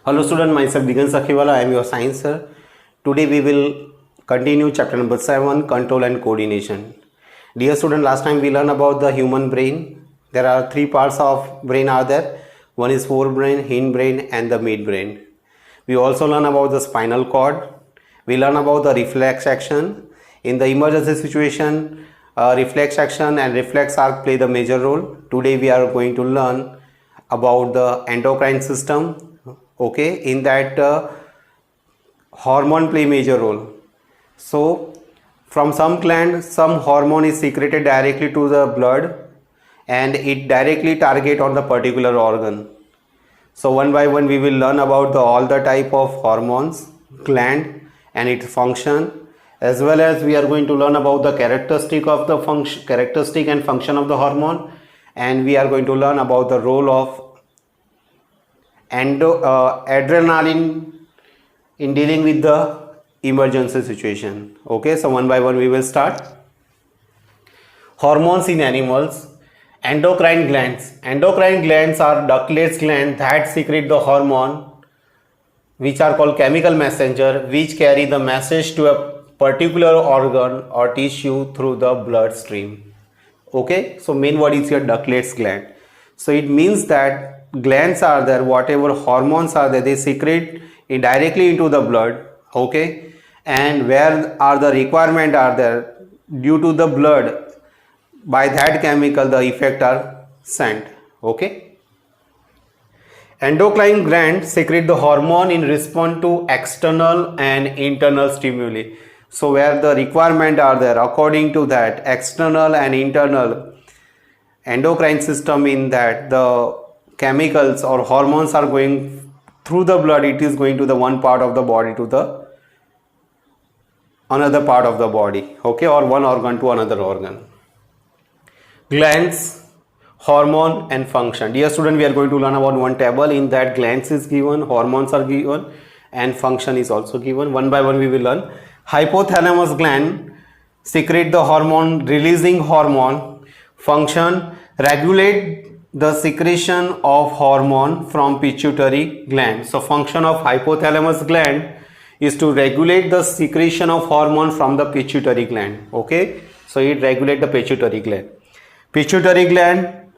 Hello student, myself Digan Sakhiwala, I am your science sir. Today we will continue chapter number 7, control and coordination. Dear student, last time we learned about the human brain. There are three parts of brain are there. One is forebrain, hindbrain and the midbrain. We also learn about the spinal cord. We learn about the reflex action. In the emergency situation, reflex action and reflex arc play the major role. Today we are going to learn about the endocrine system. Okay, in that hormone play major role. So from some gland, some hormone is secreted directly to the blood and it directly target on the particular organ. So one by one we will learn about all the type of hormones, gland and its function, as well as we are going to learn about the characteristic of the characteristic and function of the hormone, and we are going to learn about the role of adrenaline in dealing with the emergency situation. Okay, so one by one we will start. Hormones in animals. Endocrine glands. Endocrine glands are ductless glands that secrete the hormone, which are called chemical messenger, which carry the message to a particular organ or tissue through the bloodstream. Okay, so main word is here ductless gland. So it means that glands are there, whatever hormones are there, they secrete directly into the blood. Okay, and where are the requirement are there due to the blood, by that chemical the effect are sent. Okay, endocrine glands secrete the hormone in response to external and internal stimuli. So where the requirement are there, according to that external and internal endocrine system, in that the chemicals or hormones are going through the blood, it is going to the one part of the body to the another part of the body. Okay, or one organ to another organ. Glands, hormone and function. Dear student, we are going to learn about one table. In that glands is given, hormones are given and function is also given. One by one we will learn. Hypothalamus gland secrete the hormone, releasing hormone. Function, regulate the secretion of hormone from pituitary gland. So function of hypothalamus gland is to regulate the secretion of hormone from the pituitary gland. Okay, so it regulate the pituitary gland. Pituitary gland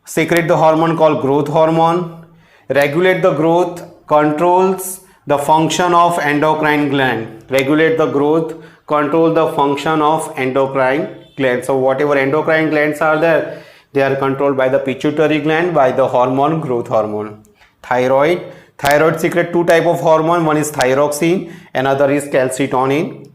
secrete the hormone called growth hormone, regulate the growth, controls the function of endocrine gland. Regulate the growth, control the function of endocrine gland. So whatever endocrine glands are there, they are controlled by the pituitary gland, by the hormone, growth hormone. Thyroid. Thyroid secrete two type of hormone. One is thyroxine, another is calcitonin.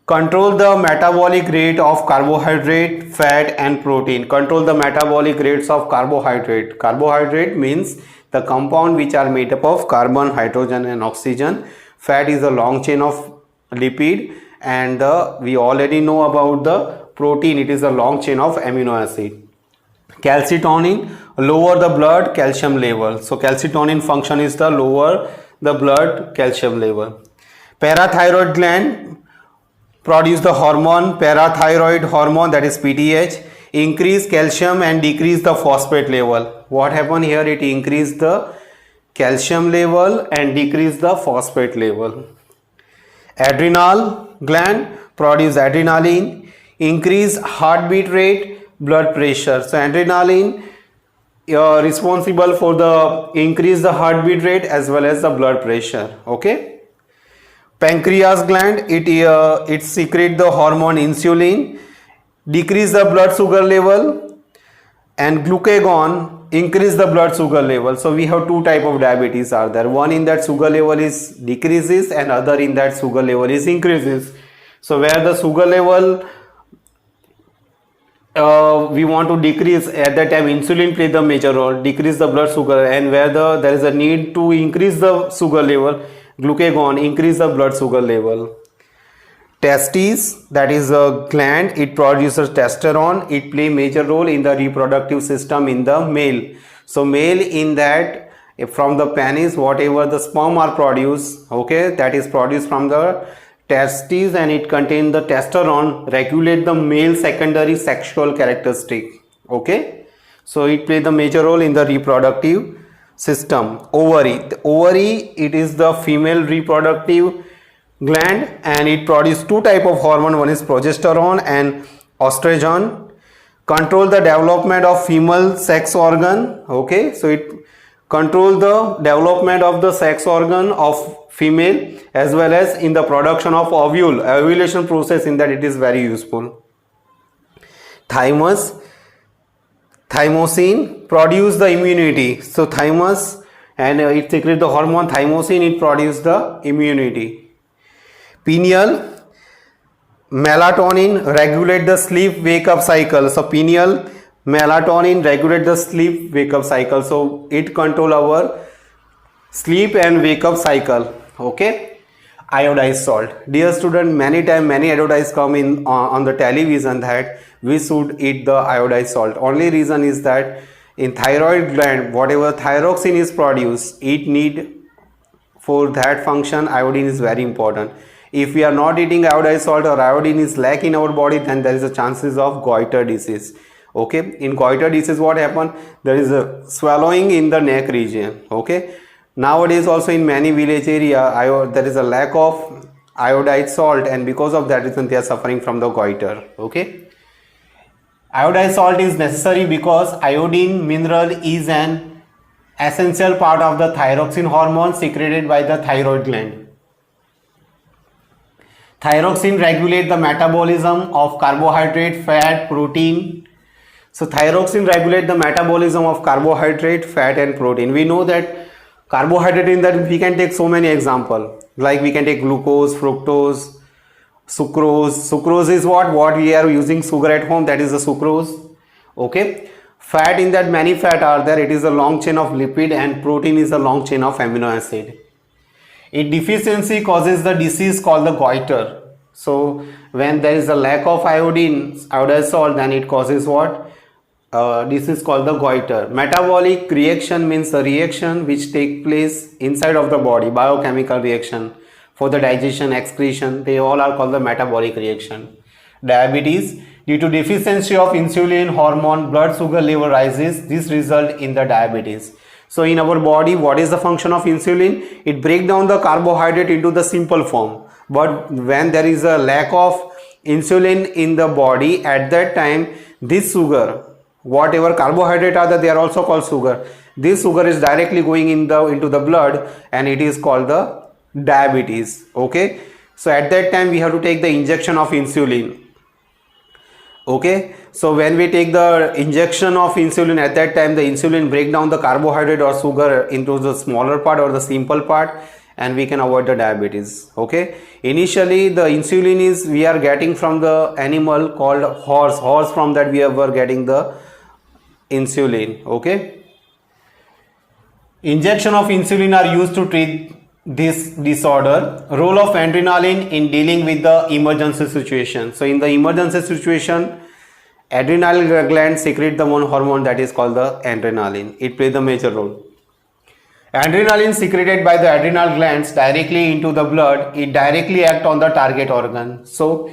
Control the metabolic rate of carbohydrate, fat and protein. Control the metabolic rates of carbohydrate. Carbohydrate means the compound which are made up of carbon, hydrogen and oxygen. Fat is a long chain of lipid, and we already know about the protein, it is a long chain of amino acid. Calcitonin, lower the blood calcium level. So calcitonin function is the lower the blood calcium level. Parathyroid gland produce the hormone, parathyroid hormone, that is PTH, increase calcium and decrease the phosphate level. What happened here? It increase the calcium level and decrease the phosphate level. Adrenal gland produce adrenaline, increase heartbeat rate, blood pressure. So adrenaline responsible for the increase the heartbeat rate as well as the blood pressure. Okay. Pancreas gland, it secrete the hormone insulin, decrease the blood sugar level, and glucagon increase the blood sugar level. So we have two type of diabetes are there. One in that sugar level is decreases and other in that sugar level is increases. So where the sugar level we want to decrease, at that time insulin play the major role, decrease the blood sugar, and where there is a need to increase the sugar level, glucagon increase the blood sugar level. Testes, that is a gland, it produces testosterone, it play major role in the reproductive system in the male. So male, in that from the penis whatever the sperm are produced, okay, that is produced from the testes and it contains the testosterone, regulate the male secondary sexual characteristic. Okay, so it plays the major role in the reproductive system. Ovary. The ovary, it is the female reproductive gland and it produces two type of hormone. One is progesterone and estrogen. Control the development of female sex organ. Okay, so it control the development of the sex organ of female as well as in the production of ovulation process. In that it is very useful. Thymus, thymosin produce the immunity. So thymus and it secretes the hormone thymosin, it produces the immunity. Pineal, melatonin regulate the sleep wake up cycle. So pineal melatonin regulate the sleep wake up cycle, so it control our sleep and wake up cycle. Okay. Iodized salt. Dear student, many times many advertisements come in on the television that we should eat the iodized salt. Only reason is that in thyroid gland, whatever thyroxine is produced, it need for that function iodine is very important. If we are not eating iodized salt or iodine is lack in our body, then there is a chances of goiter disease. Okay, in goiter disease what happen? There is a swallowing in the neck region. Okay, nowadays also in many village area there is a lack of iodized salt and because of that reason they are suffering from the goiter. Okay, iodized salt is necessary because iodine mineral is an essential part of the thyroxine hormone secreted by the thyroid gland. Thyroxine regulate the metabolism of carbohydrate, fat, protein. So thyroxine regulate the metabolism of carbohydrate, fat and protein. We know that carbohydrate, in that we can take so many examples, like we can take glucose, fructose, sucrose. Sucrose is what we are using sugar at home, that is the sucrose. Okay. Fat, in that many fat are there, it is a long chain of lipid, and protein is a long chain of amino acid. Its deficiency causes the disease called the goiter. So when there is a lack of iodized salt, then it causes what? Disease called the goiter. Metabolic reaction means the reaction which take place inside of the body, biochemical reaction for the digestion, excretion, they all are called the metabolic reaction. Diabetes, due to deficiency of insulin hormone, blood sugar level rises. This result in the diabetes. So in our body, what is the function of insulin? It breaks down the carbohydrate into the simple form. But when there is a lack of insulin in the body, at that time, this sugar, whatever carbohydrate are there, they are also called sugar. This sugar is directly going into the blood and it is called the diabetes. Okay. So at that time, we have to take the injection of insulin. Okay, so when we take the injection of insulin, at that time the insulin break down the carbohydrate or sugar into the smaller part or the simple part and we can avoid the diabetes. Okay, initially the insulin is we are getting from the animal called horse. From that we were getting the insulin. Okay, injection of insulin are used to treat this disorder. Role of adrenaline in dealing with the emergency situation. So in the emergency situation, adrenal gland secrete the one hormone that is called the adrenaline. It plays the major role. Adrenaline secreted by the adrenal glands directly into the blood, it directly act on the target organ. So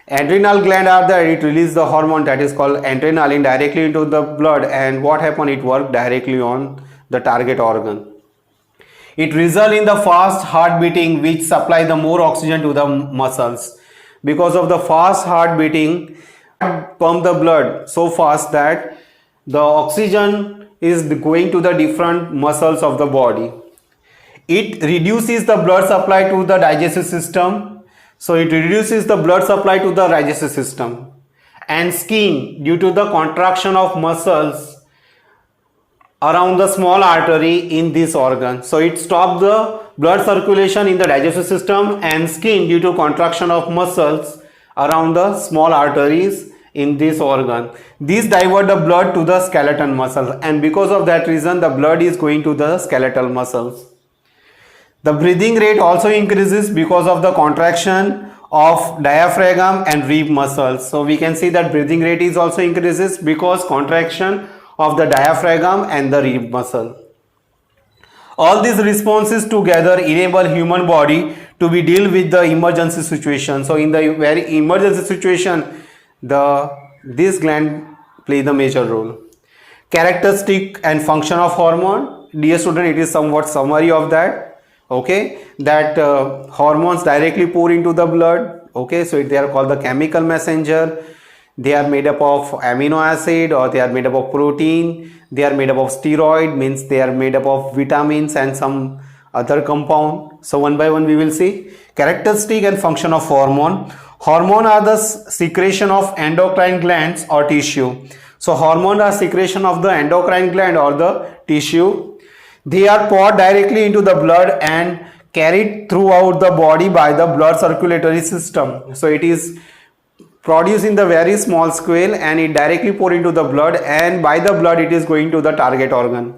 adrenal gland are there, it release the hormone that is called adrenaline directly into the blood, and what happen, it work directly on the target organ. It results in the fast heart beating which supply the more oxygen to the muscles. Because of the fast heart beating, pump the blood so fast that the oxygen is going to the different muscles of the body. It reduces the blood supply to the digestive system. So it reduces the blood supply to the digestive system. And skin, due to the contraction of muscles around the small artery in this organ. So it stops the blood circulation in the digestive system, and skin due to contraction of muscles around the small arteries in this organ. These divert the blood to the skeletal muscles, and because of that reason the blood is going to the skeletal muscles. The breathing rate also increases because of the contraction of diaphragm and rib muscles. So we can see that breathing rate is also increases because contraction of the diaphragm and the rib muscle. All these responses together enable human body to be deal with the emergency situation. So in the very emergency situation, this gland play the major role. Characteristic and function of hormone. dear student, it is somewhat summary of that. Okay, that hormones directly pour into the blood. Okay, so they are called the chemical messenger. They are made up of amino acid, or they are made up of protein. They are made up of steroid, means they are made up of vitamins and some other compound. So one by one we will see characteristic and function of hormone. Hormone are the secretion of endocrine glands or tissue. So hormone are secretion of the endocrine gland or the tissue. They are poured directly into the blood and carried throughout the body by the blood circulatory system. So it is produced in the very small scale and it directly pour into the blood, and by the blood it is going to the target organ.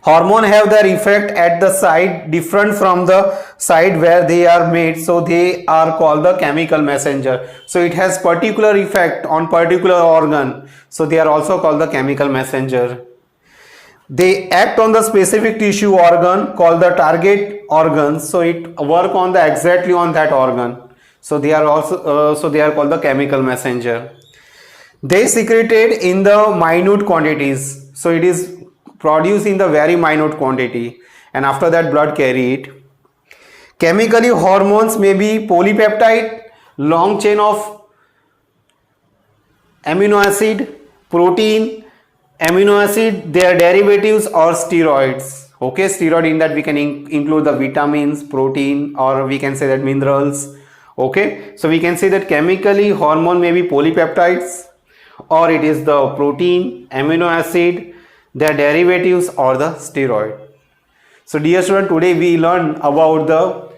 Hormone have their effect at the site different from the site where they are made, so they are called the chemical messenger. So it has particular effect on particular organ, so they are also called the chemical messenger. They act on the specific tissue organ called the target organ, so it work on the exactly on that organ. So they are also they are called the chemical messenger. They secreted in the minute quantities, so it is produced in the very minute quantity, and after that blood carry it. Chemically, hormones may be polypeptide, long chain of amino acid, protein, amino acid, their derivatives, or steroids. Okay, steroid, in that we can include the vitamins, protein, or we can say that minerals. Okay, so we can say that chemically hormone may be polypeptides, or it is the protein, amino acid, their derivatives, or the steroid. So dear student, today we learn about the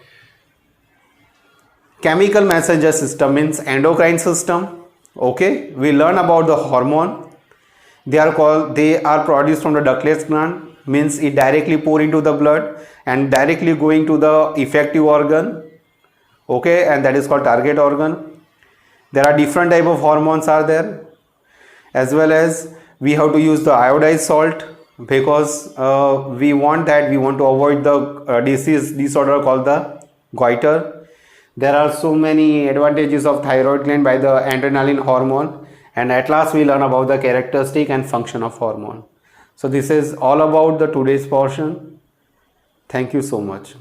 chemical messenger system, means endocrine system. Okay, we learn about the hormone. They are produced from the ductless gland, means it directly pour into the blood and directly going to the effective organ. Okay, and that is called target organ. There are different type of hormones are there, as well as we have to use the iodized salt, because we want to avoid the disorder called the goiter. There are so many advantages of thyroid gland by the adrenaline hormone, and at last we learn about the characteristic and function of hormone. So this is all about the today's portion. Thank you so much.